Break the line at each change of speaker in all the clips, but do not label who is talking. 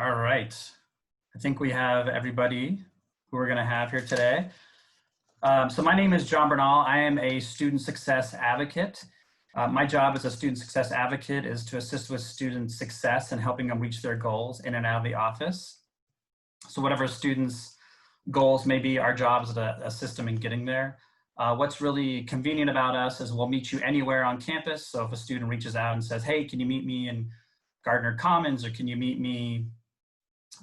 All right. I think we have everybody who we're going to have here today. So my name is John Bernal. I am a student success advocate. My job as a student success advocate is to assist with student success and helping them reach their goals in and out of the office. So whatever students' goals may be, our job is to assist them in getting there. What's really convenient about us is we'll meet you anywhere on campus. So if a student reaches out and says, hey, can you meet me in Gardner Commons, or can you meet me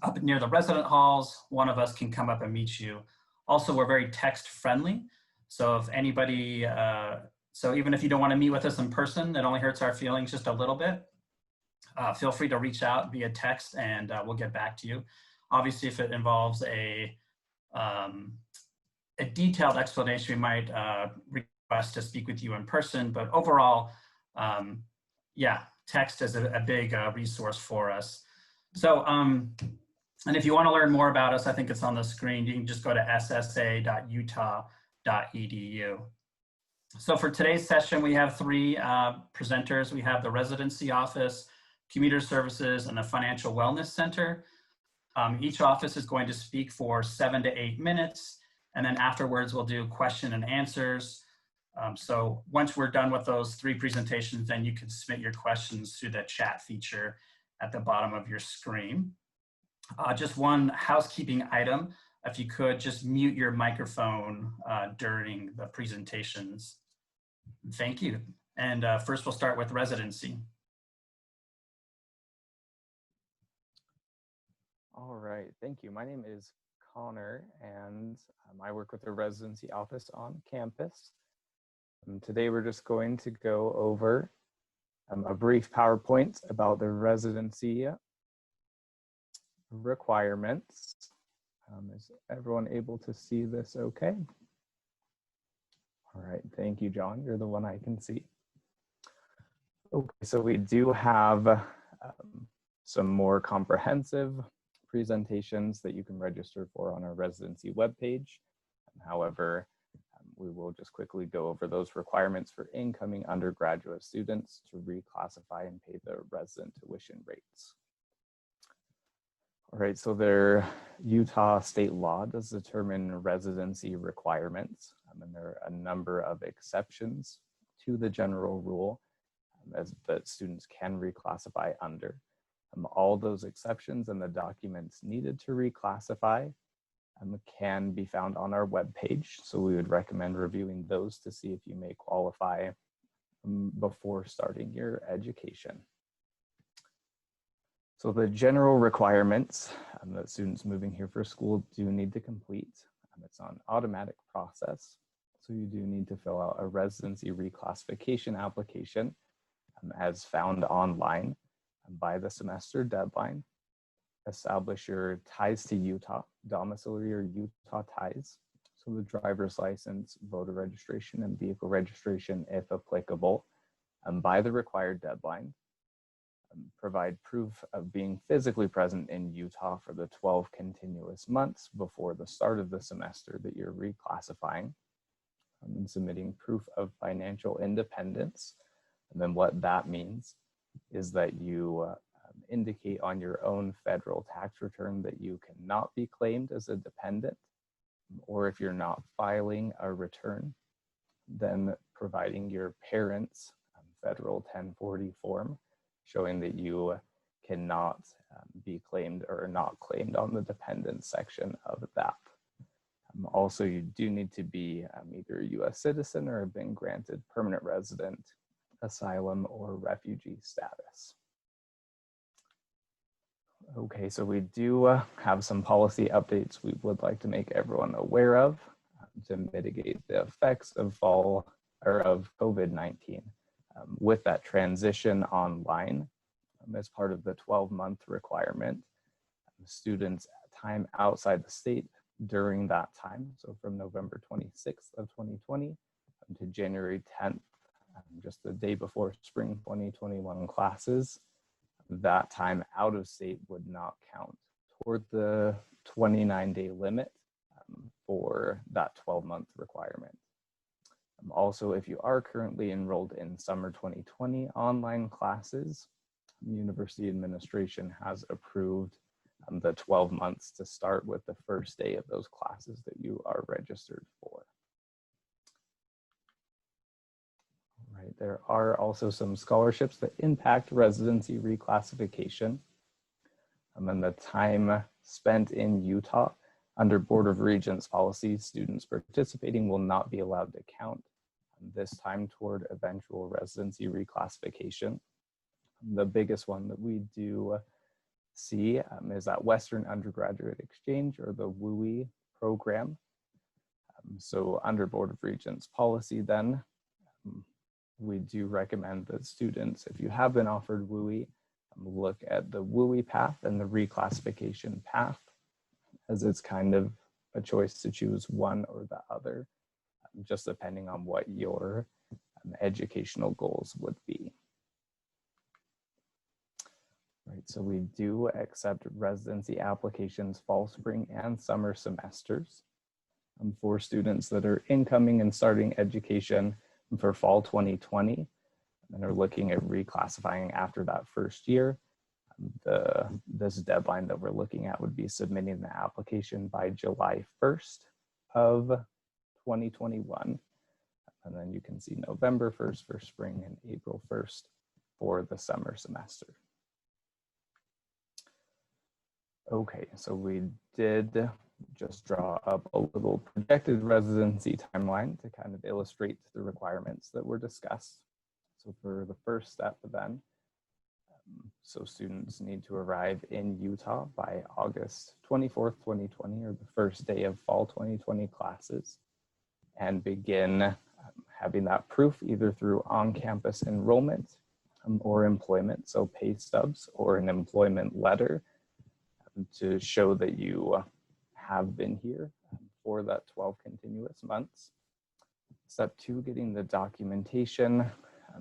up near the resident halls, one of us can come up and meet you. Also, we're very text friendly. So if anybody, so even if you don't want to meet with us in person, it only hurts our feelings just a little bit. Feel free to reach out via text and we'll get back to you. Obviously, if it involves a detailed explanation, we might request to speak with you in person, but overall, yeah, text is a big resource for us. So, and if you want to learn more about us, I think it's on the screen. You can just go to ssa.utah.edu. So for today's session, we have three presenters. We have the Residency Office, Commuter Services, and the Financial Wellness Center. Each office is going to speak for 7 to 8 minutes, and then afterwards we'll do question and answers. So once we're done with those three presentations, then you can submit your questions through the chat feature at the bottom of your screen. Just one housekeeping item. If you could just mute your microphone during the presentations. Thank you. And first we'll start with Residency.
All right, thank you. My name is Connor and I work with the Residency Office on campus. Today we're just going to go over a brief PowerPoint about the residency requirements. Is everyone able to see this okay? All right, thank you, John. You're the one I can see. Okay, so we do have some more comprehensive presentations that you can register for on our residency webpage. However, we will just quickly go over those requirements for incoming undergraduate students to reclassify and pay the resident tuition rates. All right, so their Utah state law does determine residency requirements, and there are a number of exceptions to the general rule as that students can reclassify under. All those exceptions and the documents needed to reclassify can be found on our webpage. So we would recommend reviewing those to see if you may qualify before starting your education. So the general requirements that students moving here for school do need to complete, it's an automatic process. So you do need to fill out a residency reclassification application as found online by the semester deadline. Establish your ties to Utah, domicile your Utah ties. So the driver's license, voter registration, and vehicle registration, if applicable, by the required deadline. Provide proof of being physically present in Utah for the 12 continuous months before the start of the semester that you're reclassifying. And submitting proof of financial independence. And then what that means is that you indicate on your own federal tax return that you cannot be claimed as a dependent, or if you're not filing a return, then providing your parents' federal 1040 form showing that you cannot be claimed or not claimed on the dependent section of that. Also, you do need to be either a US citizen or have been granted permanent resident, asylum, or refugee status. Okay, so we do have some policy updates we would like to make everyone aware of to mitigate the effects of COVID-19. With that transition online, as part of the 12-month requirement, students' time outside the state during that time, so from November 26th of 2020 to January 10th, just the day before spring 2021 classes, that time out of state would not count toward the 29-day limit for that 12-month requirement. Also, if you are currently enrolled in summer 2020 online classes, University administration has approved the 12 months to start with the first day of those classes that you are registered for. Right, there are also some scholarships that impact residency reclassification. And the time spent in Utah under Board of Regents policy, students participating will not be allowed to count this time toward eventual residency reclassification. The biggest one that we do see is that Western Undergraduate Exchange, or the WUI program. So under Board of Regents policy then, we do recommend that students, if you have been offered WUI, look at the WUI path and the reclassification path, as it's kind of a choice to choose one or the other, just depending on what your educational goals would be. Right, so we do accept residency applications fall, spring, and summer semesters for students that are incoming and starting education for fall 2020 and are looking at reclassifying after that first year. This deadline that we're looking at would be submitting the application by July 1st of 2021. And then you can see November 1st for spring and April 1st for the summer semester. Okay, so we did just draw up a little projected residency timeline to kind of illustrate the requirements that were discussed. So for the first step then, so students need to arrive in Utah by August 24th, 2020, or the first day of fall 2020 classes, and begin having that proof either through on-campus enrollment or employment, so pay stubs or an employment letter to show that you have been here for that 12 continuous months. Step 2, getting the documentation,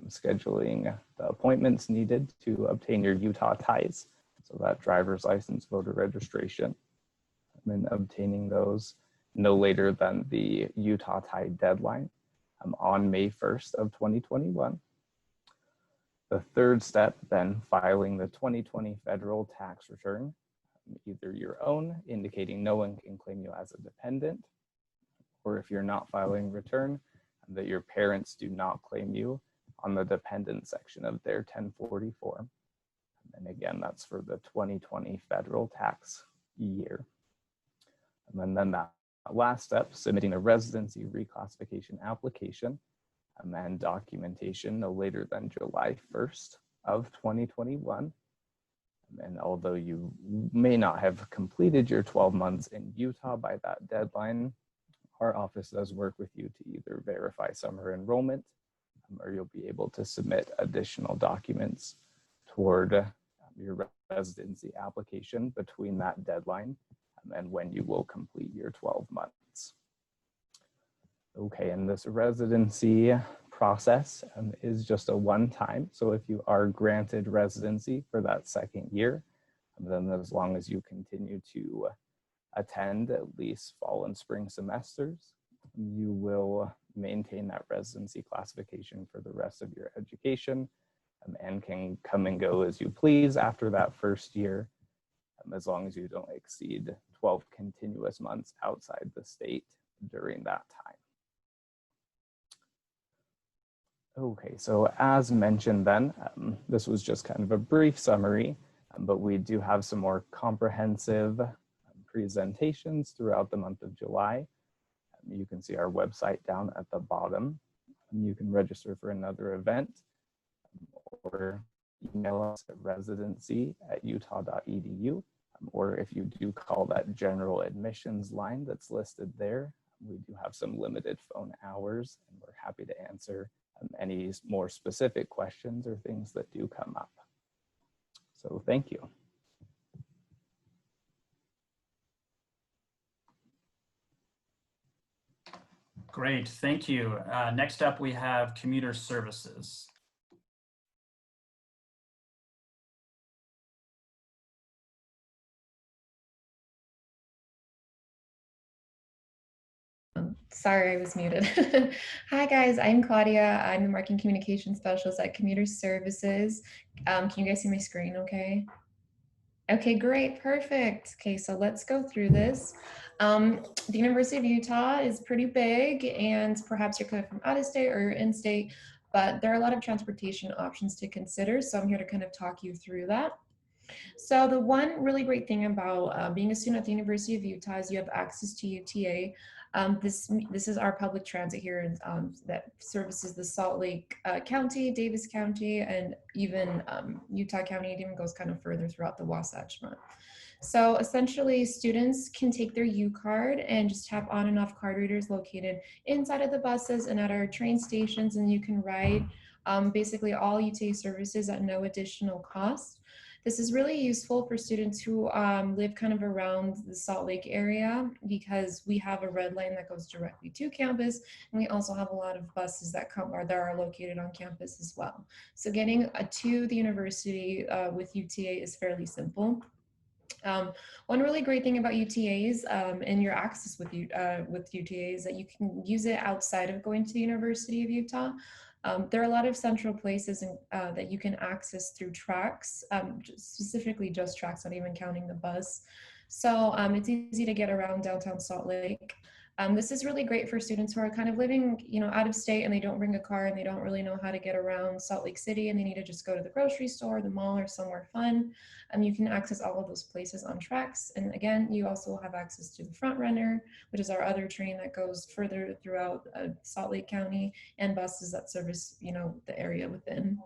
scheduling the appointments needed to obtain your Utah ties, so that driver's license, voter registration, and then obtaining those no later than the Utah tie deadline on May 1st of 2021. The third step, then filing the 2020 federal tax return, either your own, indicating no one can claim you as a dependent, or if you're not filing return, that your parents do not claim you on the dependent section of their 1040 form. And again, that's for the 2020 federal tax year. And then that last step, submitting a residency reclassification application and documentation no later than July 1st of 2021. And although you may not have completed your 12 months in Utah by that deadline, our office does work with you to either verify summer enrollment, or you'll be able to submit additional documents toward your residency application between that deadline and when you will complete your 12 months. Okay, and this residency process is just a one-time. So if you are granted residency for that second year, then as long as you continue to attend at least fall and spring semesters, you will maintain that residency classification for the rest of your education and can come and go as you please after that first year, as long as you don't exceed 12 continuous months outside the state during that time. Okay, so as mentioned then, this was just kind of a brief summary, but we do have some more comprehensive presentations throughout the month of July. You can see our website down at the bottom. You can register for another event or email us at residency@utah.edu. Or if you do call that general admissions line that's listed there, we do have some limited phone hours, and we're happy to answer any more specific questions or things that do come up. So thank you.
Great, thank you. Next up, we have commuter services.
Sorry, I was muted. Hi guys, I'm Claudia. I'm the Marketing Communication Specialist at Commuter Services. Can you guys see my screen okay? Okay, great, perfect. Okay, so let's go through this. The University of Utah is pretty big, and perhaps you're coming from out of state or in state, but there are a lot of transportation options to consider. So I'm here to kind of talk you through that. So the one really great thing about being a student at the University of Utah is you have access to UTA. This is our public transit here that services the Salt Lake County, Davis County, and even Utah County. It even goes kind of further throughout the Wasatch Front. So essentially, students can take their U card and just tap on and off card readers located inside of the buses and at our train stations, and you can ride basically all UTA services at no additional cost. This is really useful for students who live kind of around the Salt Lake area because we have a red line that goes directly to campus, and we also have a lot of buses that come or that are located on campus as well. So getting to the university with UTA is fairly simple. One really great thing about UTAs and your access with UTA is that you can use it outside of going to the University of Utah. There are a lot of central places that you can access through tracks, specifically just tracks, not even counting the bus. So it's easy to get around downtown Salt Lake. This is really great for students who are kind of living, out of state and they don't bring a car and they don't really know how to get around Salt Lake City and they need to just go to the grocery store, the mall, or somewhere fun. You can access all of those places on tracks. And again, you also have access to the Front Runner, which is our other train that goes further throughout Salt Lake County, and buses that service, the area within.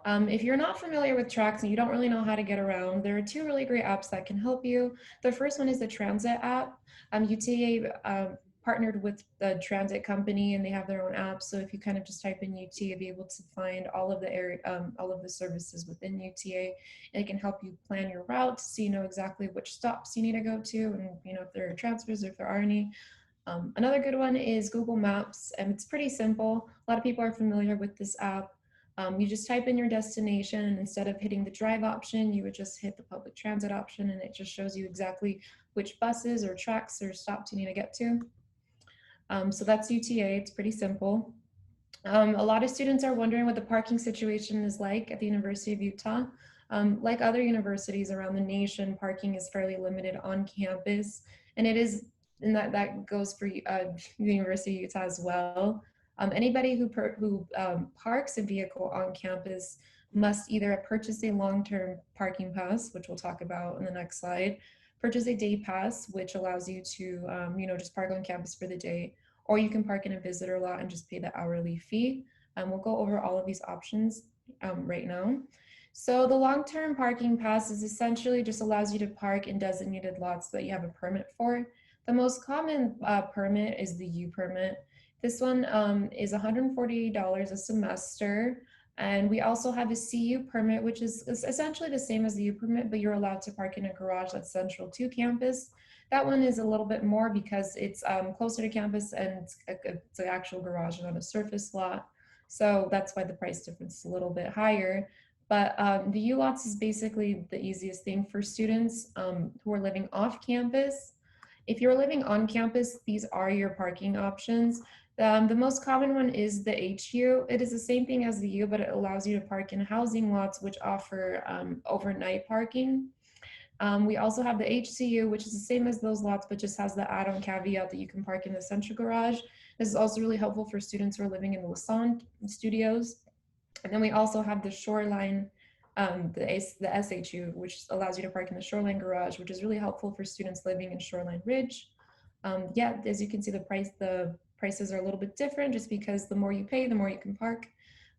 If you're not familiar with tracks and you don't really know how to get around, there are two really great apps that can help you. The first one is the Transit app. UTA partnered with the transit company and they have their own app. So if you kind of just type in UTA, you'll be able to find all of the area, all of the services within UTA, and it can help you plan your route so you know exactly which stops you need to go to, and if there are transfers or if there are any. Another good one is Google Maps, and it's pretty simple. A lot of people are familiar with this app. You just type in your destination, and instead of hitting the drive option, you would just hit the public transit option, and it just shows you exactly which buses or tracks or stops you need to get to. So that's UTA, it's pretty simple. A lot of students are wondering what the parking situation is like at the University of Utah. Like other universities around the nation, parking is fairly limited on campus, and and that goes for the University of Utah as well. Anybody who parks a vehicle on campus must either purchase a long-term parking pass, which we'll talk about in the next slide, purchase a day pass, which allows you to, just park on campus for the day, or you can park in a visitor lot and just pay the hourly fee. We'll go over all of these options right now. So the long-term parking pass is essentially just allows you to park in designated lots that you have a permit for. The most common permit is the U permit. This one is $140 a semester. And we also have a CU permit, which is essentially the same as the U permit, but you're allowed to park in a garage that's central to campus. That one is a little bit more because it's closer to campus and it's an actual garage, not a surface lot. So that's why the price difference is a little bit higher. But the U lots is basically the easiest thing for students who are living off campus. If you're living on campus, these are your parking options. The most common one is the HU. It is the same thing as the U, but it allows you to park in housing lots, which offer overnight parking. We also have the HCU, which is the same as those lots, but just has the add-on caveat that you can park in the central garage. This is also really helpful for students who are living in the Lassonde studios. And then we also have the Shoreline, the SHU, which allows you to park in the Shoreline garage, which is really helpful for students living in Shoreline Ridge. Yeah, as you can see, the prices are a little bit different just because the more you pay, the more you can park.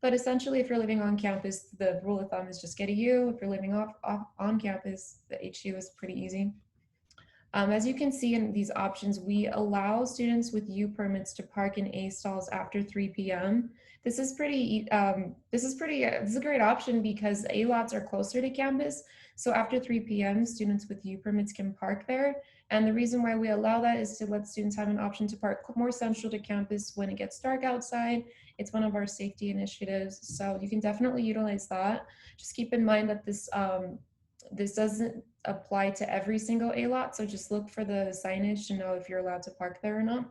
But essentially, if you're living on campus, the rule of thumb is just get a U. If you're living off on campus, the HU is pretty easy. As you can see in these options, we allow students with U permits to park in A stalls after 3 p.m. This is a great option because A lots are closer to campus. So after 3 p.m., students with U permits can park there. And the reason why we allow that is to let students have an option to park more central to campus when it gets dark outside. It's one of our safety initiatives. So you can definitely utilize that. Just keep in mind that this doesn't apply to every single A lot. So just look for the signage to know if you're allowed to park there or not.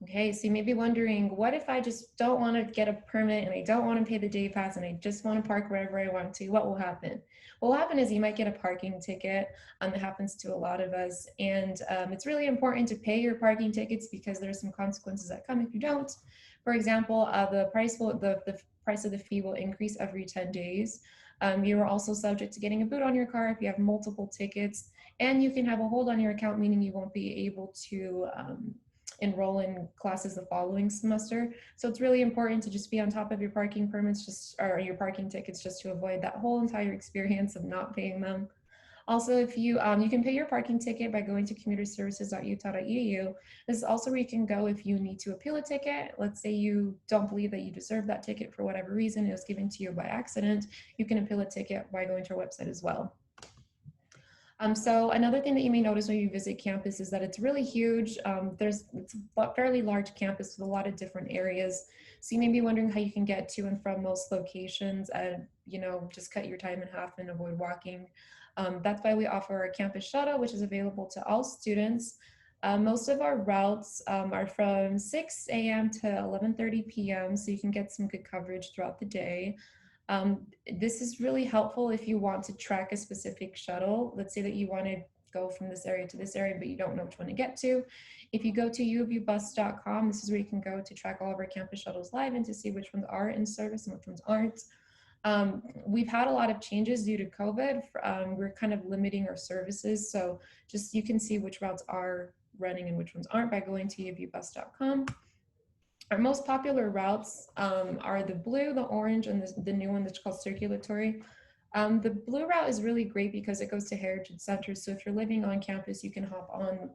Okay, so you may be wondering, what if I just don't want to get a permit and I don't want to pay the day pass and I just want to park wherever I want to? What will happen? What will happen is you might get a parking ticket. It happens to a lot of us. And it's really important to pay your parking tickets because there's some consequences that come if you don't. For example, the price of the fee will increase every 10 days. You are also subject to getting a boot on your car if you have multiple tickets, and you can have a hold on your account, meaning you won't be able to enroll in classes the following semester. So it's really important to just be on top of your parking permits, or your parking tickets, just to avoid that whole entire experience of not paying them. Also, if you can pay your parking ticket by going to commuterservices.utah.edu. This is also where you can go if you need to appeal a ticket. Let's say you don't believe that you deserve that ticket for whatever reason, it was given to you by accident. You can appeal a ticket by going to our website as well. So another thing that you may notice when you visit campus is that it's really huge. It's a fairly large campus with a lot of different areas. So you may be wondering how you can get to and from most locations and, just cut your time in half and avoid walking. That's why we offer a campus shuttle, which is available to all students. Most of our routes are from 6 a.m. to 11:30 p.m. So you can get some good coverage throughout the day. This is really helpful if you want to track a specific shuttle. Let's say that you want to go from this area to this area, but you don't know which one to get to. If you go to uofubus.com, this is where you can go to track all of our campus shuttles live and to see which ones are in service and which ones aren't. We've had a lot of changes due to COVID. We're kind of limiting our services. So just you can see which routes are running and which ones aren't by going to uofubus.com. Our most popular routes are the blue, the orange, and the new one that's called circulatory. The blue route is really great because it goes to Heritage Center. So if you're living on campus, you can hop on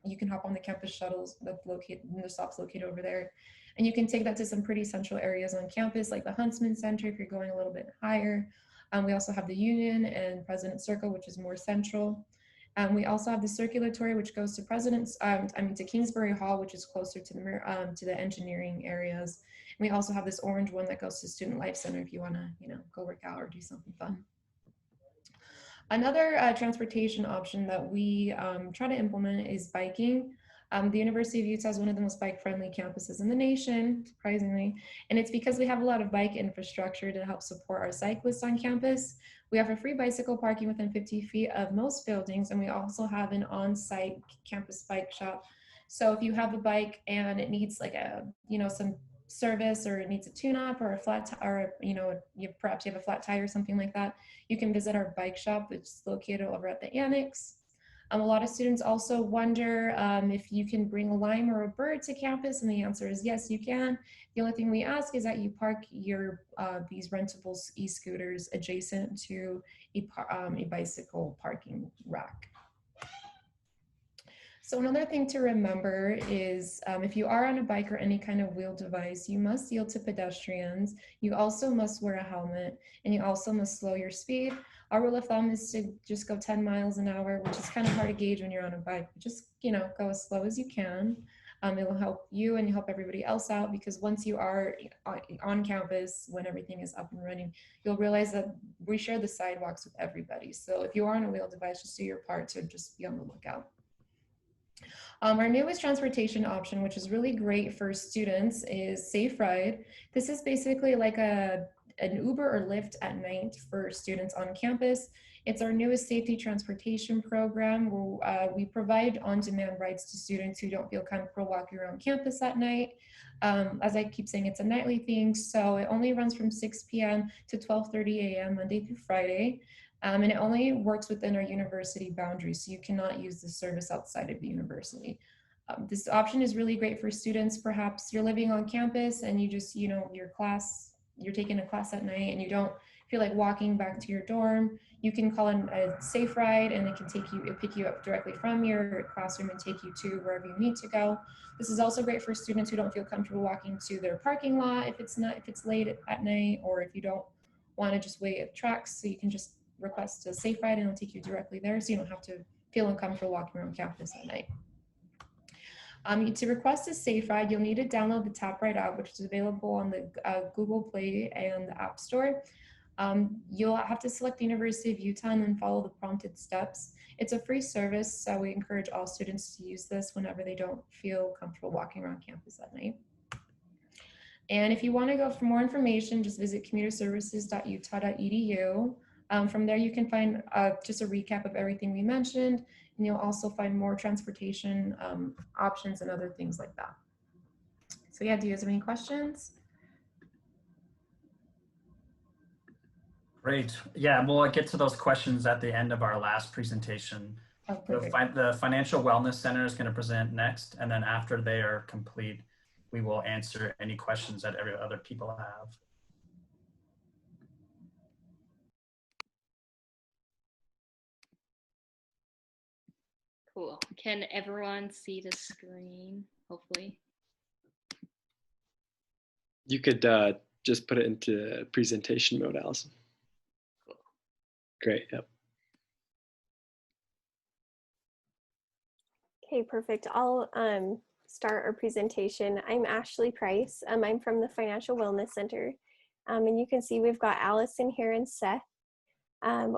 the campus shuttles that's located, the stops located over there, and you can take that to some pretty central areas on campus, like the Huntsman Center if you're going a little bit higher. We also have the Union and President Circle, which is more central. We also have the circulatory, which goes to Kingsbury Hall, which is closer to the engineering areas. And we also have this orange one that goes to Student Life Center if you want to, go work out or do something fun. Another transportation option that we try to implement is biking. The University of Utah is one of the most bike-friendly campuses in the nation, surprisingly, and it's because we have a lot of bike infrastructure to help support our cyclists on campus. We offer free bicycle parking within 50 feet of most buildings, and we also have an on-site campus bike shop. So if you have a bike and it needs like some service, or it needs a tune-up or a flat tire, or perhaps you have a flat tire or something like that, you can visit our bike shop, which is located over at the annex. A lot of students also wonder if you can bring a lime or a bird to campus, and the answer is yes, you can. The only thing we ask is that you park these rentable e-scooters adjacent to a bicycle parking rack. So another thing to remember is if you are on a bike or any kind of wheel device, you must yield to pedestrians. You also must wear a helmet, and you also must slow your speed. Our rule of thumb is to just go 10 miles an hour, which is kind of hard to gauge when you're on a bike. Just, go as slow as you can. It will help you and help everybody else out, because once you are on campus, when everything is up and running, you'll realize that we share the sidewalks with everybody. So if you are on a wheel device, just do your part to just be on the lookout. Our newest transportation option, which is really great for students, is Safe Ride. This is basically like an Uber or Lyft at night for students on campus. It's our newest safety transportation program where we provide on-demand rides to students who don't feel comfortable walking around campus at night. As I keep saying, it's a nightly thing, so it only runs from 6 p.m. to 12:30 a.m. Monday through Friday. And it only works within our university boundaries, so you cannot use the service outside of the university. This option is really great for students. Perhaps you're living on campus and you just, you're taking a class at night and you don't feel like walking back to your dorm. You can call in a Safe Ride, and it'll pick you up directly from your classroom and take you to wherever you need to go. This is also great for students who don't feel comfortable walking to their parking lot if it's late at night, or if you don't want to just wait at tracks. So you can just request a Safe Ride and it'll take you directly there, so you don't have to feel uncomfortable walking around campus at night. To request a Safe Ride, you'll need to download the TapRide app, which is available on the Google Play and the App Store. You'll have to select the University of Utah and then follow the prompted steps. It's a free service, so we encourage all students to use this whenever they don't feel comfortable walking around campus at night. And if you want to go for more information, just visit commuterservices.utah.edu. From there, you can find just a recap of everything we mentioned, and you'll also find more transportation options and other things like that. So yeah, do you guys have any questions?
Great. Yeah, we'll get to those questions at the end of our last presentation.
Oh, perfect.
The Financial Wellness Center is going to present next, and then after they are complete, we will answer any questions that every other people have.
Cool. Can everyone see the screen, hopefully?
You could just put it into presentation mode, Allison.
Cool.
Great, yep.
Okay, perfect. I'll start our presentation. I'm Ashley Price. I'm from the Financial Wellness Center. And you can see we've got Allison here and Seth.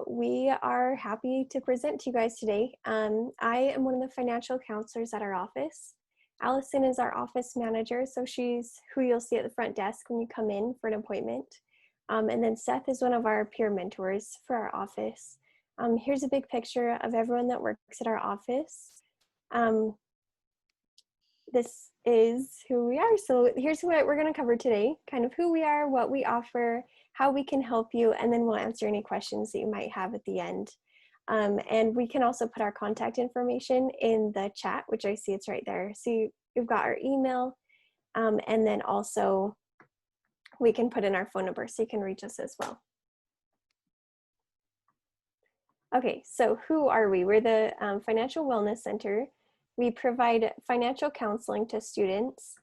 We are happy to present to you guys today. I am one of the financial counselors at our office. Allison is our office manager, so she's who you'll see at the front desk when you come in for an appointment. And then Seth is one of our peer mentors for our office. Here's a big picture of everyone that works at our office. This is who we are. So here's what we're going to cover today, kind of who we are, what we offer, how we can help you, and then we'll answer any questions that you might have at the end. And we can also put our contact information in the chat, which I see it's right there. So you've got our email, and then also we can put in our phone number so you can reach us as well. Okay, so who are we? We're the Financial Wellness Center. We provide financial counseling to students,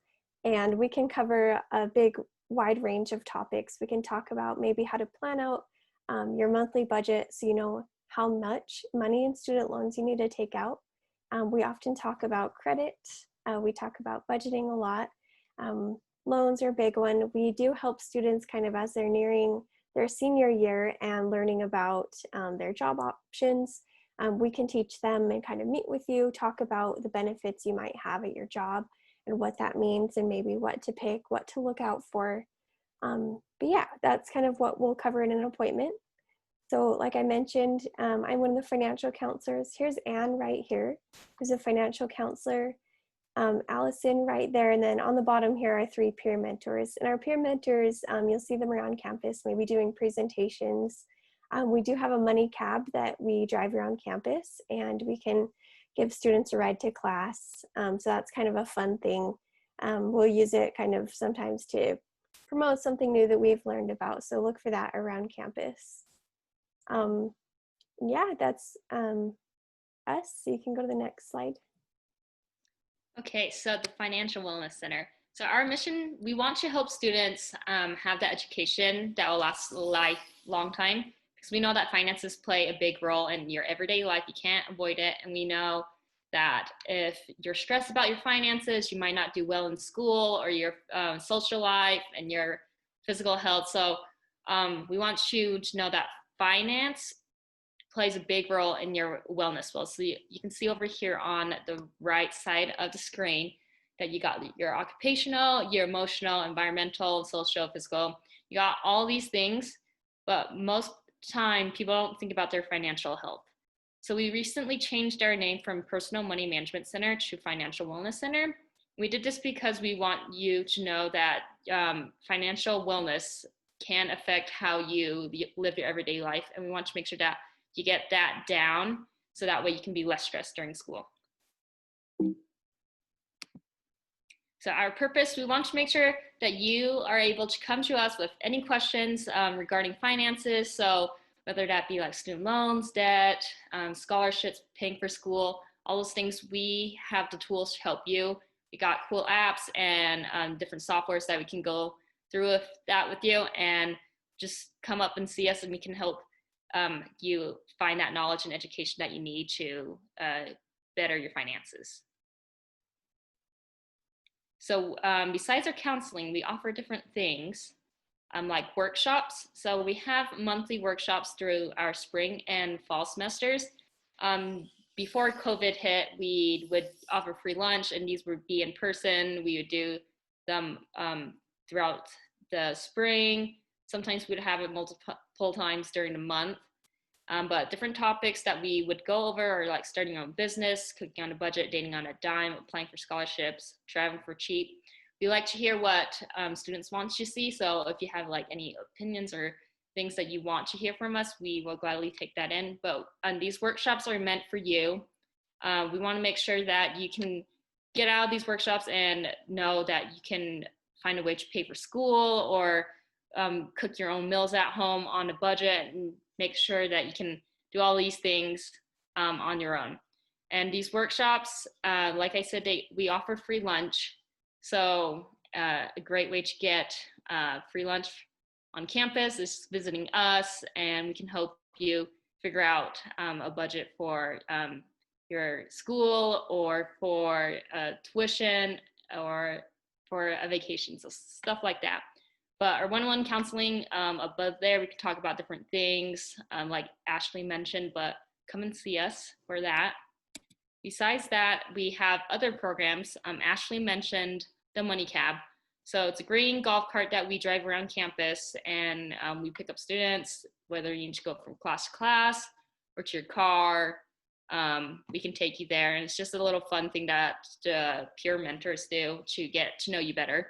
and we can cover a big wide range of topics. We can talk about maybe how to plan out your monthly budget so you know how much money in student loans you need to take out. We often talk about credit. We talk about budgeting a lot. Loans are a big one. We do help students kind of as they're nearing their senior year and learning about their job options. We can teach them and kind of meet with you, talk about the benefits you might have at your job and what that means and maybe what to pick, what to look out for. But yeah, that's kind of what we'll cover in an appointment. So like I mentioned, I'm one of the financial counselors. Here's Anne right here, who's a financial counselor. Allison right there, and then on the bottom here are 3 peer mentors. And our peer mentors, you'll see them around campus, maybe doing presentations. We do have a money cab that we drive around campus, and we can give students a ride to class. So that's kind of a fun thing. We'll use it kind of sometimes to promote something new that we've learned about. So look for that around campus. Yeah, that's us. So you can go to the next slide.
Okay, so the Financial Wellness Center. So our mission, we want to help students have that education that will last a long time, because we know that finances play a big role in your everyday life. You can't avoid it. And we know that if you're stressed about your finances, you might not do well in school or your social life and your physical health. So we want you to know that finance plays a big role in your wellness well. So you can see over here on the right side of the screen that you got your occupational, your emotional, environmental, social, physical. You got all these things, but most time people don't think about their financial health. So we recently changed our name from Personal Money Management Center to Financial Wellness Center. We did this because we want you to know that financial wellness can affect how you live your everyday life. And we want to make sure that you get that down so that way you can be less stressed during school. So our purpose, we want to make sure that you are able to come to us with any questions regarding finances. So whether that be like student loans, debt, scholarships, paying for school, all those things, we have the tools to help you. We got cool apps and different softwares that we can go through with you, and just come up and see us and we can help you find that knowledge and education that you need to better your finances. So besides our counseling, we offer different things. like workshops. So we have monthly workshops through our spring and fall semesters. Before COVID hit, we would offer free lunch, and these would be in person. We would do them throughout the spring. Sometimes we'd have it multiple times during the month. But different topics that we would go over are like starting your own business, cooking on a budget, dating on a dime, applying for scholarships, traveling for cheap. We like to hear what students want to see. So if you have like any opinions or things that you want to hear from us, we will gladly take that in. But these workshops are meant for you. We want to make sure that you can get out of these workshops and know that you can find a way to pay for school or cook your own meals at home on a budget, and make sure that you can do all these things on your own. And these workshops, like I said, we offer free lunch. So a great way to get free lunch on campus is visiting us, and we can help you figure out a budget for your school or for tuition or for a vacation, so stuff like that. But our one-on-one counseling, above there, we can talk about different things like Ashley mentioned, but come and see us for that. Besides that, we have other programs. Ashley mentioned the Money Cab. So it's a green golf cart that we drive around campus, and we pick up students, whether you need to go from class to class or to your car. We can take you there, and it's just a little fun thing that peer mentors do to get to know you better.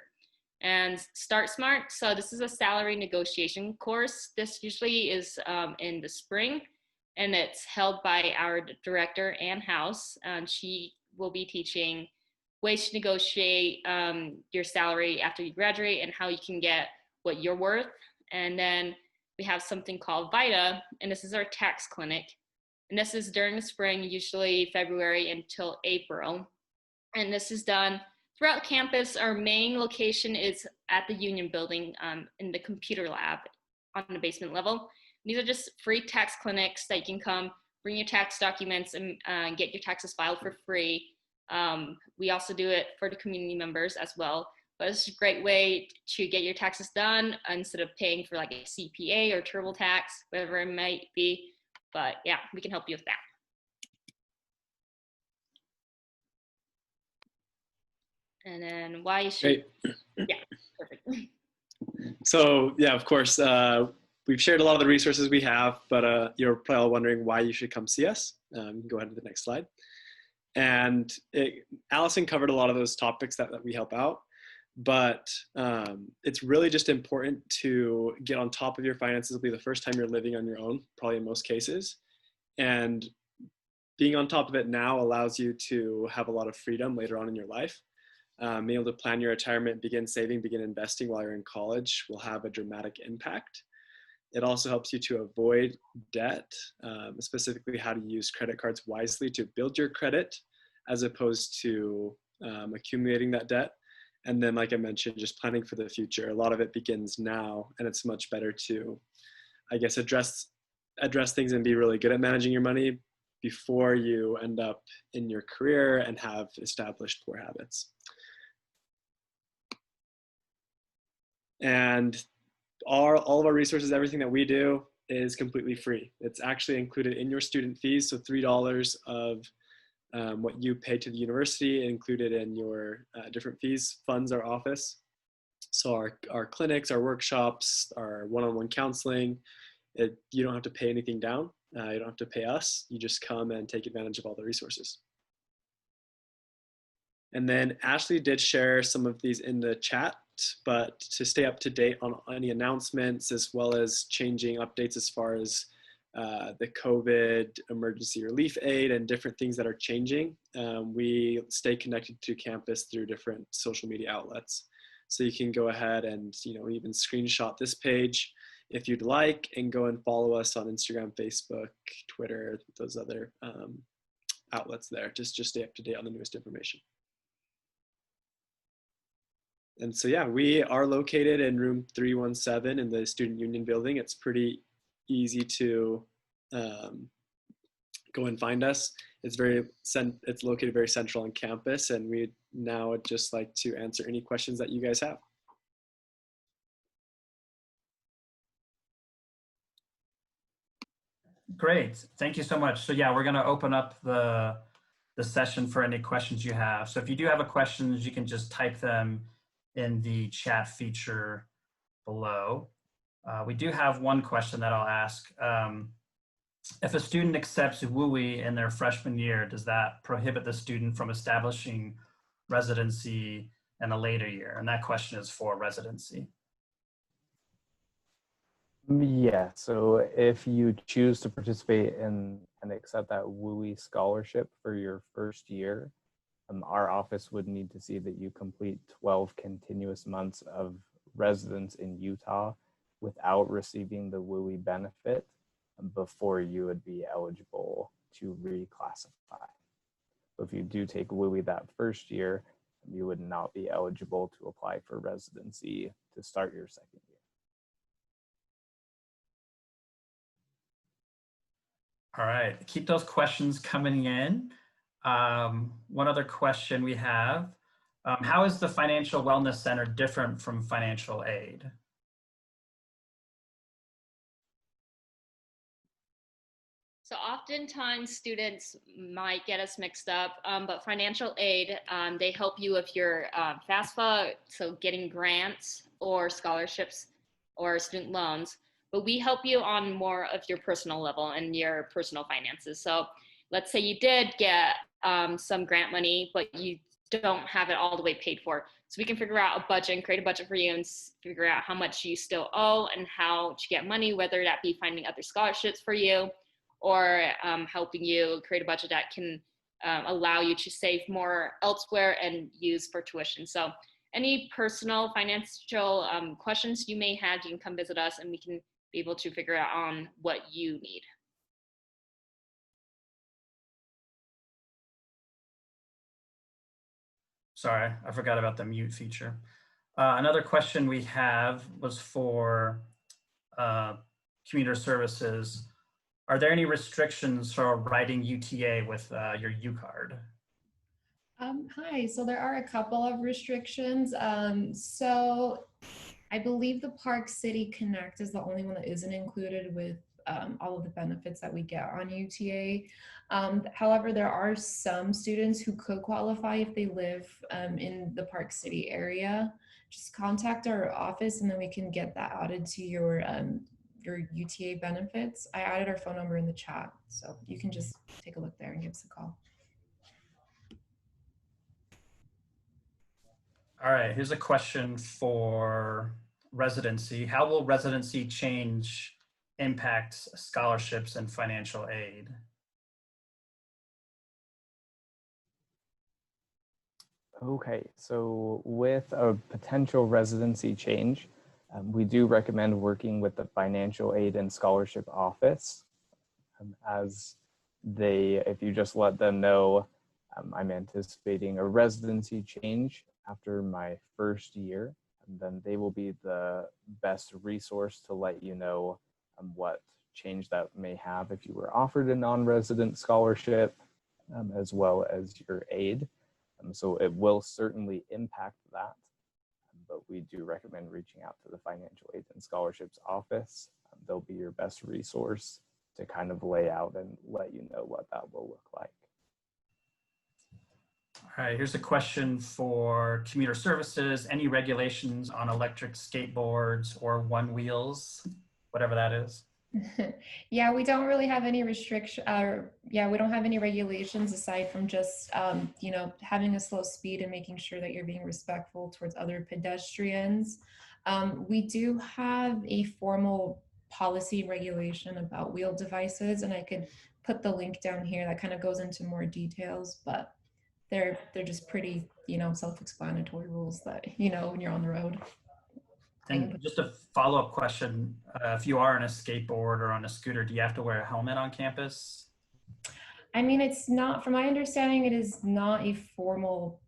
And Start Smart. So this is a salary negotiation course. This usually is in the spring, and it's held by our director, Ann House. She will be teaching ways to negotiate your salary after you graduate and how you can get what you're worth. And then we have something called VITA, and this is our tax clinic. And this is during the spring, usually February until April. And this is done throughout campus. Our main location is at the Union Building in the computer lab on the basement level. These are just free tax clinics that you can come, bring your tax documents, and get your taxes filed for free. We also do it for the community members as well. But it's a great way to get your taxes done instead of paying for like a CPA or TurboTax, whatever it might be. But yeah, we can help you with that. And then why you should, yeah, perfect.
So yeah, of course, we've shared a lot of the resources we have, but you're probably all wondering why you should come see us. You can go ahead to the next slide. And Allison covered a lot of those topics that we help out, but it's really just important to get on top of your finances. It'll be the first time you're living on your own, probably in most cases. And being on top of it now allows you to have a lot of freedom later on in your life. Being able to plan your retirement, begin saving, begin investing while you're in college will have a dramatic impact. It also helps you to avoid debt, specifically how to use credit cards wisely to build your credit as opposed to accumulating that debt. And then, like I mentioned, just planning for the future. A lot of it begins now, and it's much better to, I guess, address things and be really good at managing your money before you end up in your career and have established poor habits. And all of our resources, everything that we do is completely free. It's actually included in your student fees. So $3 of what you pay to the university included in your different fees funds our office. So our clinics, our workshops, our one-on-one counseling, you don't have to pay anything down. You don't have to pay us. You just come and take advantage of all the resources. And then Ashley did share some of these in the chat, but to stay up to date on any announcements as well as changing updates as far as the COVID emergency relief aid and different things that are changing, we stay connected to campus through different social media outlets. So you can go ahead and even screenshot this page if you'd like, and go and follow us on Instagram, Facebook, Twitter, those other outlets there. Just stay up to date on the newest information. And so, yeah, we are located in room 317 in the Student Union Building. It's pretty easy to go and find us. It's located very central on campus, and we'd now just like to answer any questions that you guys have.
Great. Thank you so much. So yeah, we're going to open up the session for any questions you have. So if you do have a questions, you can just type them in the chat feature below. We do have one question that I'll ask. If a student accepts WUI in their freshman year, does that prohibit the student from establishing residency in a later year? And that question is for residency.
Yeah, so if you choose to participate in and accept that WUI scholarship for your first year, our office would need to see that you complete 12 continuous months of residence in Utah without receiving the WUI benefit before you would be eligible to reclassify. So if you do take WUI that first year, you would not be eligible to apply for residency to start your second year.
All right, keep those questions coming in. One other question we have, how is the Financial Wellness Center different from financial aid?
So oftentimes students might get us mixed up, but financial aid, they help you if you're FAFSA, so getting grants or scholarships or student loans, but we help you on more of your personal level and your personal finances. So let's say you did get some grant money, but you don't have it all the way paid for. So we can figure out a budget and create a budget for you and figure out how much you still owe and how to get money, whether that be finding other scholarships for you or helping you create a budget that can allow you to save more elsewhere and use for tuition. So any personal financial questions you may have, you can come visit us and we can be able to figure out on what you need.
Sorry, I forgot about the mute feature. Another question we have was for commuter services. Are there any restrictions for writing UTA with your U-card?
Hi, so there are a couple of restrictions. So I believe the Park City Connect is the only one that isn't included with all of the benefits that we get on UTA. However, there are some students who could qualify if they live in the Park City area. Just contact our office and then we can get that added to your UTA benefits. I added our phone number in the chat, so you can just take a look there and give us a call.
All right, here's a question for residency. How will residency change impact scholarships and financial aid?
Okay, so with a potential residency change, we do recommend working with the Financial Aid and Scholarship Office as if you just let them know, I'm anticipating a residency change after my first year, and then they will be the best resource to let you know what change that may have if you were offered a non-resident scholarship, as well as your aid. So it will certainly impact that, but we do recommend reaching out to the Financial Aid and Scholarships Office. They'll be your best resource to kind of lay out and let you know what that will look like.
All right, here's a question for commuter services. Any regulations on electric skateboards or one wheels, whatever that is?
Yeah, we don't really have any restriction. We don't have any regulations aside from just having a slow speed and making sure that you're being respectful towards other pedestrians. We do have a formal policy regulation about wheel devices, and I could put the link down here that kind of goes into more details, but they're just pretty self-explanatory rules that when you're on the road.
And just a follow-up question, if you are on a skateboard or on a scooter, do you have to wear a helmet on campus?
I mean, it's not, from my understanding, it is not a formal,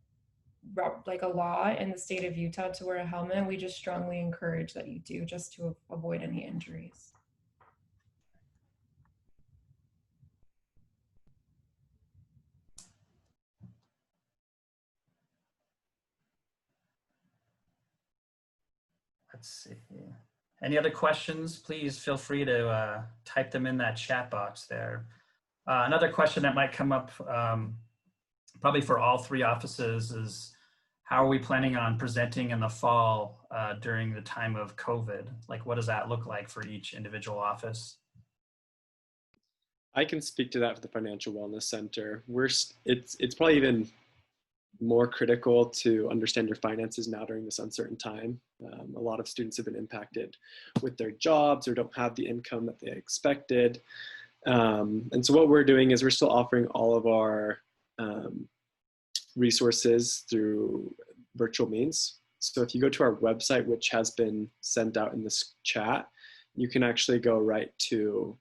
like a law in the state of Utah to wear a helmet. We just strongly encourage that you do, just to avoid any injuries.
Let's see. Any other questions? Please feel free to type them in that chat box there. Another question that might come up probably for all three offices is, how are we planning on presenting in the fall during the time of COVID? Like, what does that look like for each individual office?
I can speak to that for the Financial Wellness Center. It's probably even more critical to understand your finances now during this uncertain time. A lot of students have been impacted with their jobs or don't have the income that they expected. And so what we're doing is we're still offering all of our resources through virtual means. So if you go to our website, which has been sent out in this chat, you can actually go right to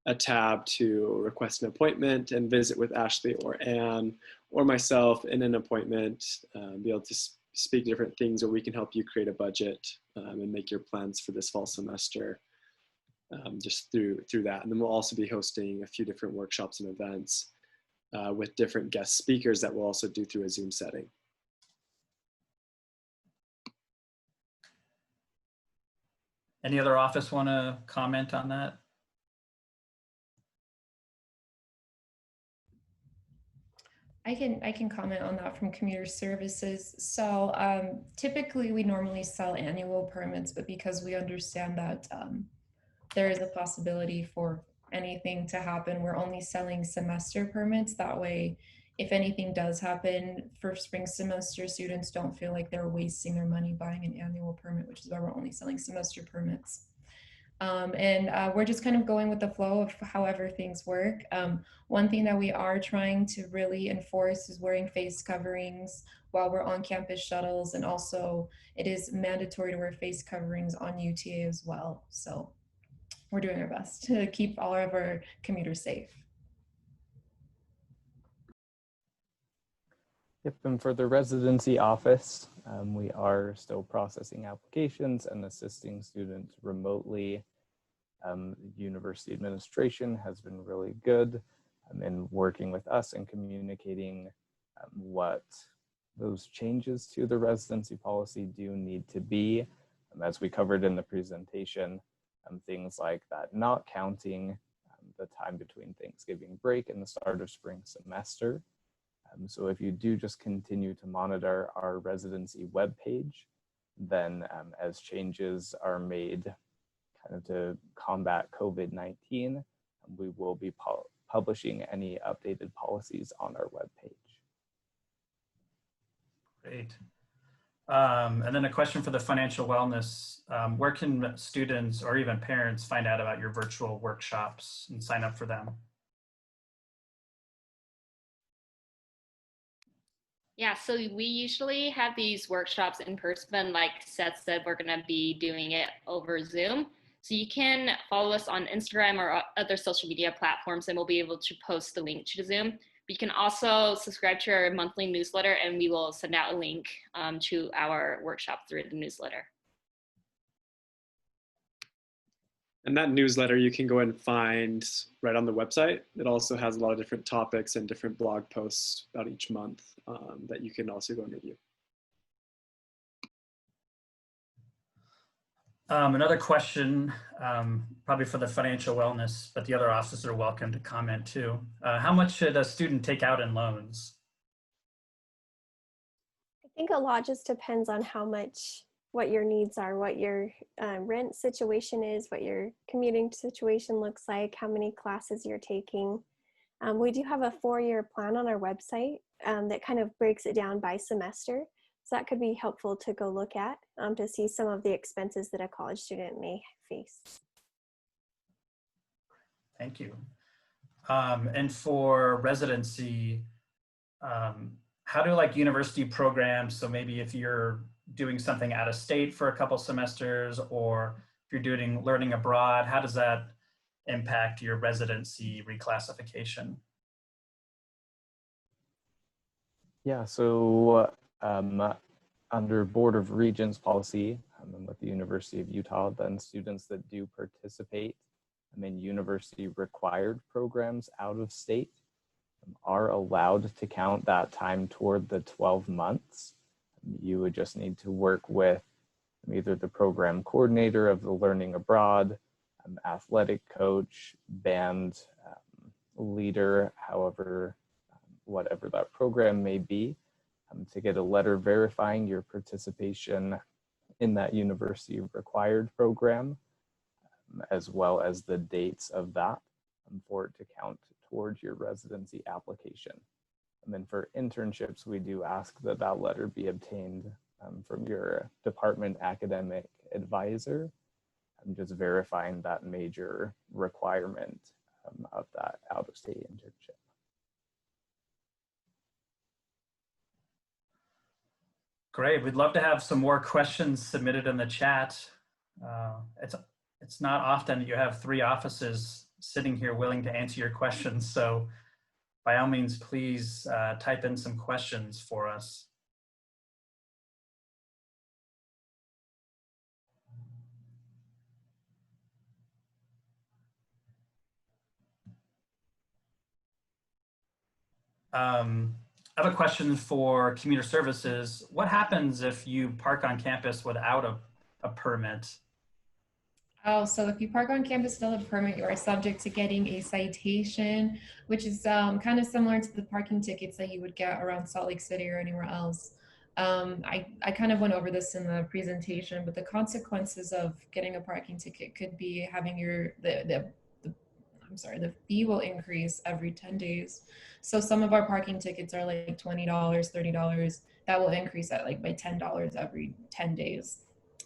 a tab to request an appointment and visit with Ashley or Anne or myself in an appointment, be able to speak to different things, or we can help you create a budget and make your plans for this fall semester just through that. And then we'll also be hosting a few different workshops and events with different guest speakers that we'll also do through a Zoom setting.
Any other office want to comment on that?
I can comment on that from Commuter Services. So typically we normally sell annual permits, but because we understand that there is a possibility for anything to happen, we're only selling semester permits. That way, if anything does happen for spring semester, students don't feel like they're wasting their money buying an annual permit, which is why we're only selling semester permits. We're just kind of going with the flow of however things work. One thing that we are trying to really enforce is wearing face coverings while we're on campus shuttles, and also it is mandatory to wear face coverings on UTA as well. So we're doing our best to keep all of our commuters safe.
Yep, and for the residency office, we are still processing applications and assisting students remotely. University administration has been really good in working with us and communicating what those changes to the residency policy do need to be. As we covered in the presentation, things like that not counting the time between Thanksgiving break and the start of spring semester. So if you do just continue to monitor our residency webpage, then as changes are made kind of to combat COVID-19, we will be publishing any updated policies on our webpage.
Great. And then a question for the financial wellness. Where can students or even parents find out about your virtual workshops and sign up for them?
Yeah, so we usually have these workshops in person, but like Seth said, we're going to be doing it over Zoom. So you can follow us on Instagram or other social media platforms, and we'll be able to post the link to Zoom. But you can also subscribe to our monthly newsletter, and we will send out a link to our workshop through the newsletter.
And that newsletter you can go and find right on the website. It also has a lot of different topics and different blog posts about each month that you can also go and review.
Another question, probably for the financial wellness, but the other officers are welcome to comment too. How much should a student take out in loans?
I think a lot just depends on what your needs are, what your rent situation is, what your commuting situation looks like, how many classes you're taking. We do have a 4-year plan on our website that kind of breaks it down by semester. So that could be helpful to go look at to see some of the expenses that a college student may face.
Thank you. And for residency, how do like university programs, so maybe if you're doing something out of state for a couple semesters, or if you're doing learning abroad, how does that impact your residency reclassification?
Yeah, so under Board of Regents policy with the University of Utah, then students that do participate in university required programs out of state are allowed to count that time toward the 12 months. You would just need to work with either the program coordinator of the learning abroad, athletic coach, band leader, however, whatever that program may be, to get a letter verifying your participation in that university required program, as well as the dates of that for it to count towards your residency application. And then for internships, we do ask that that letter be obtained from your department academic advisor, just verifying that major requirement of that out-of-state internship.
Great. We'd love to have some more questions submitted in the chat. It's not often that you have 3 offices sitting here willing to answer your questions. So by all means, please type in some questions for us. I have a question for commuter services. What happens if you park on campus without a permit?
Oh, so if you park on campus without a permit, you are subject to getting a citation, which is kind of similar to the parking tickets that you would get around Salt Lake City or anywhere else. I kind of went over this in the presentation, but the consequences of getting a parking ticket could be having the fee will increase every 10 days. So some of our parking tickets are like $20, $30. That will increase at like by $10 every 10 days.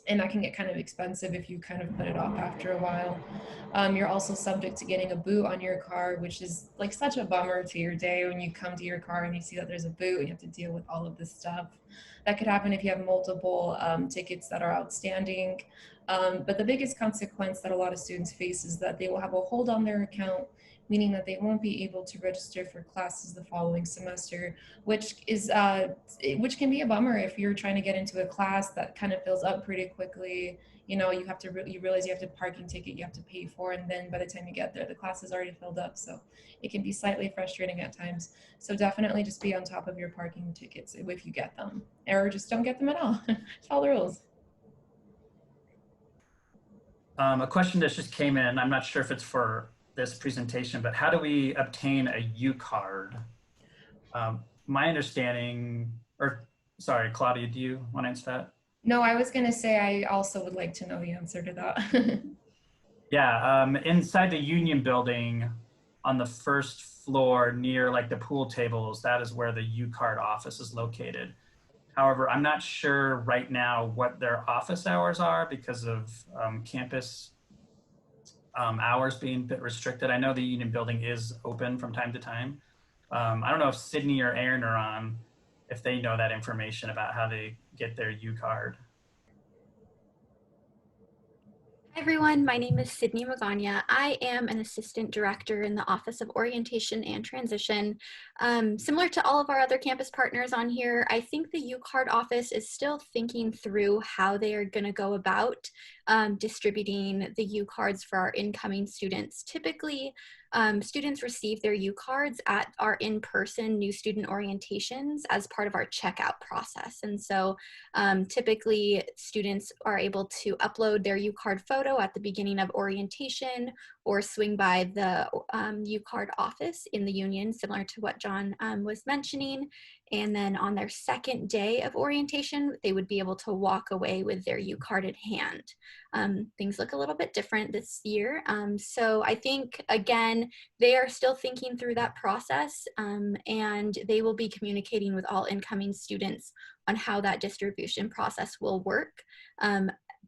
And that can get kind of expensive if you kind of put it off after a while. You're also subject to getting a boot on your car, which is like such a bummer to your day when you come to your car and you see that there's a boot and you have to deal with all of this stuff. That could happen if you have multiple tickets that are outstanding. But the biggest consequence that a lot of students face is that they will have a hold on their account, meaning that they won't be able to register for classes the following semester, which can be a bummer if you're trying to get into a class that kind of fills up pretty quickly. You know, you realize you have to parking ticket you have to pay for, and then by the time you get there, the class is already filled up. So it can be slightly frustrating at times. So definitely just be on top of your parking tickets if you get them, or just don't get them at all. Follow the rules.
A question that just came in, I'm not sure if it's for this presentation, but how do we obtain a U card? My understanding, or sorry, Claudia, do you want to answer that?
No, I was going to say I also would like to know the answer to that.
Yeah, inside the Union building on the first floor near like the pool tables, that is where the U card office is located. However, I'm not sure right now what their office hours are because of campus hours being a bit restricted. I know the Union building is open from time to time. I don't know if Sydney or Aaron are on, if they know that information about how they get their U card.
Hi everyone, my name is Sydney Magana. I am an assistant director in the Office of Orientation and Transition. Similar to all of our other campus partners on here, I think the U-Card office is still thinking through how they are going to go about distributing the U-Cards for our incoming students. Typically, students receive their U-Cards at our in-person new student orientations as part of our checkout process. And so typically students are able to upload their U-Card photo at the beginning of orientation or swing by the U-Card office in the Union, similar to what John was mentioning. And then on their second day of orientation, they would be able to walk away with their U-Card in hand. Things look a little bit different this year. So I think, again, they are still thinking through that process, and they will be communicating with all incoming students on how that distribution process will work.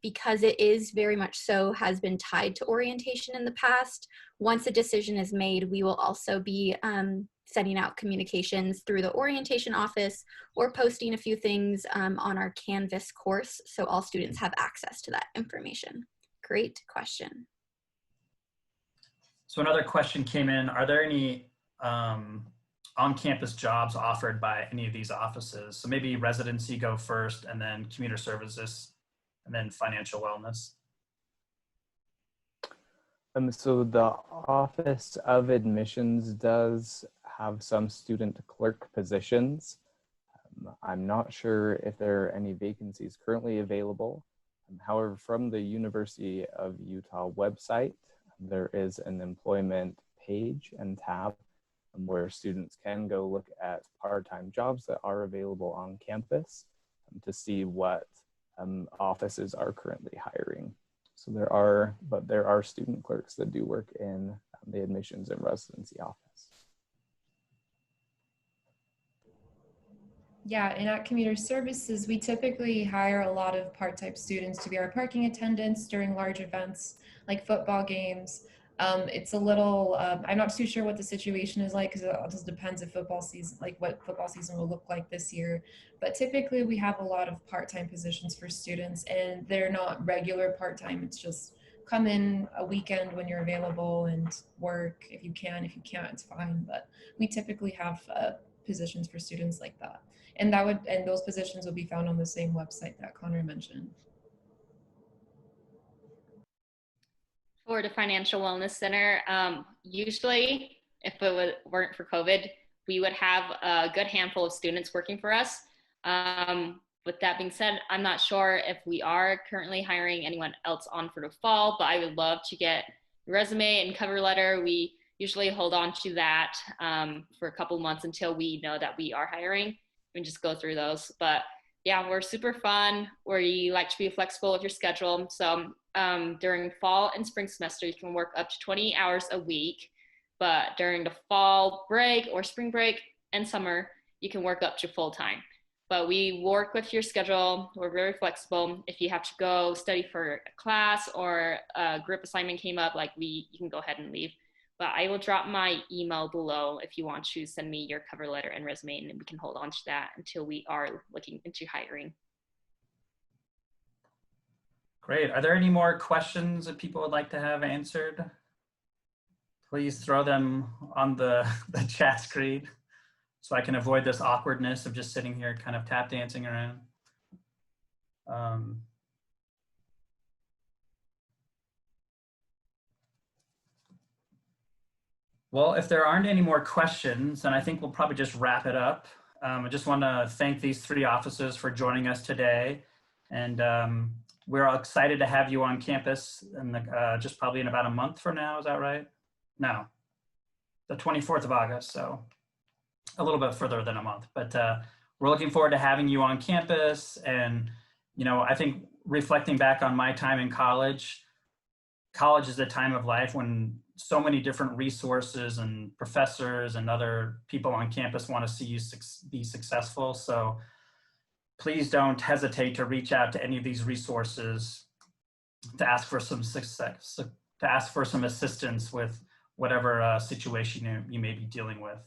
Because it is very much so has been tied to orientation in the past. Once a decision is made, we will also be sending out communications through the orientation office or posting a few things on our Canvas course so all students have access to that information. Great question.
So another question came in, are there any on-campus jobs offered by any of these offices? So maybe residency go first, and then commuter services, and then financial wellness.
So the Office of Admissions does have some student clerk positions. I'm not sure if there are any vacancies currently available, However, from the University of Utah website, there is an employment page and tab where students can go look at part-time jobs that are available on campus to see what offices are currently hiring. So there are student clerks that do work in the admissions and residency office.
Yeah, and at Commuter Services, we typically hire a lot of part-time students to be our parking attendants during large events like football games. It's a little, I'm not too sure what the situation is like because it all just depends if football season, like what football season will look like this year. But typically we have a lot of part-time positions for students and they're not regular part-time. It's just come in a weekend when you're available and work if you can. If you can't, it's fine. But we typically have positions for students like that. And those positions will be found on the same website that Connor mentioned.
For the Financial Wellness Center, usually if weren't for COVID, we would have a good handful of students working for us. With that being said, I'm not sure if we are currently hiring anyone else on for the fall, but I would love to get a resume and cover letter. We usually hold on to that for a couple months until we know that we are hiring and just go through those. But yeah, we're super fun. We like to be flexible with your schedule. So during fall and spring semester, you can work up to 20 hours a week. But during the fall break or spring break and summer, you can work up to full time. But we work with your schedule. We're very flexible. If you have to go study for a class or a group assignment came up, you can go ahead and leave. But I will drop my email below if you want to send me your cover letter and resume, and we can hold on to that until we are looking into hiring.
Great. Are there any more questions that people would like to have answered? Please throw them on the chat screen so I can avoid this awkwardness of just sitting here kind of tap dancing around. Well, if there aren't any more questions, then I think we'll probably just wrap it up. I just want to thank these three officers for joining us today. And we're all excited to have you on campus in just probably in about a month from now. Is that right? No, the 24th of August. So a little bit further than a month, but we're looking forward to having you on campus. And, you know, I think reflecting back on my time in college is a time of life when so many different resources and professors and other people on campus want to see you be successful. So please don't hesitate to reach out to any of these resources to ask for some success, to ask for some assistance with whatever situation you may be dealing with.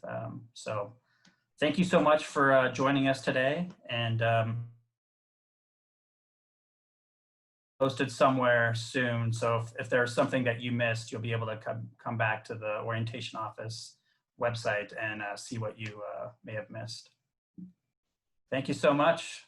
So thank you so much for joining us today, and posted somewhere soon. So if there's something that you missed, you'll be able to come back to the orientation office website and see what you may have missed. Thank you so much.